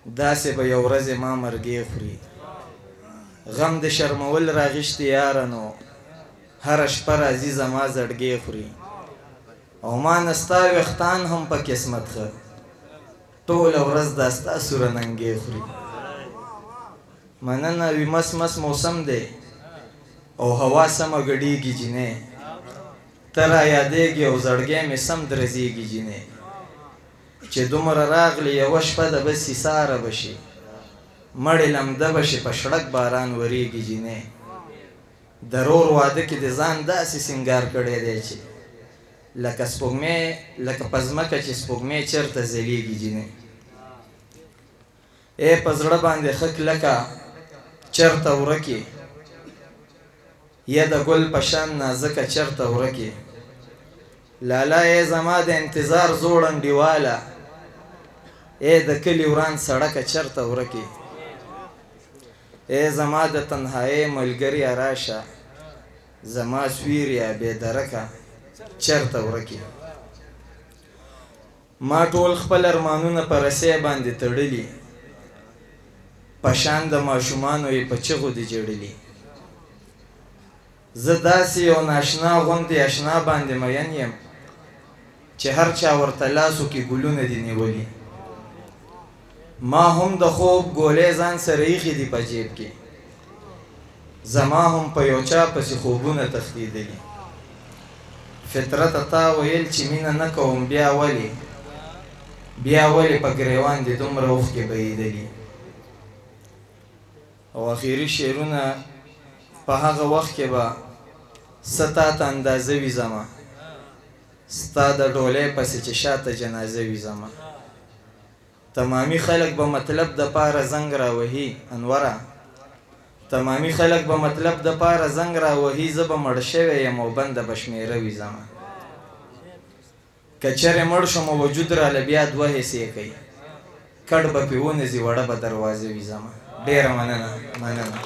داسې به یو ورځ ما مرګې خوري غم د شرمول راغشتي یاره نو هره شپه راځي زما زړګې خوري او ما نه ستا ویښتان هم په قسمت ښه ټوله ورځ دا ستا سوره ننګې خوري مننه وي مس مس موسم دی او هوا سمه ګډېږي جینۍ ته را یادېږي او زړګی مې سم درزېږي جینۍ چې دومره راغلې یوه شپه ده بس ساره به شي مړې لمده به شي په شړک باران ورېږي جینۍ د رور واده کې د ځان داسې سینګار کړی دی چې لکه سپوږمۍ لکه په ځمکه چې سپوږمۍ چېرته ځلېږي جینۍ ای په زړه باندې ښه کلکه چېرته ورکې یا د ګل په شان نازکه چېرته ورکې لالا ای زما د انتظار زوړ انډیواله ای د کلي وران سړکه چېرته ورکې ای زما د تنهایۍ ملګریه راشه زما سویریه بې درکه چېرته ورکې ما ټول خپل ارمانونه په رسۍ باندې تړلي په شان د ماشومانو یې په چغو دي جړلي زه داسې یو ناشنا غوندې اشنا باندې مین یم چې هر چا ورته لاسو کې ګلونه دي نیولي ما هم د خوب ګولۍ ځان سره ایښي دي په جیب کې زما هم په یو چا پسې خوبونه تښتېدلي فطرته تا ویل چې مینه نه کوم بیا ولې په ګریوان دې دومره اوښکې بهېدلي او اخري شعرونه په هغه وخت کې به څه تا ته اندازه وي زما ستا د ډولۍ پسې چې شاته جنازه وي زما تمامي خلک به مطلب د پاره زنګ راوهي انوره تمامي خلک به مطلب د پاره زنګ راوهي زه به مړ شوی یم او بنده به شمېره وي زما که چېرې مړ شم او وجود راله بیا دوه حصې کوي کډ به پې ونځي وړه به دروازه وي زما ډېره مننه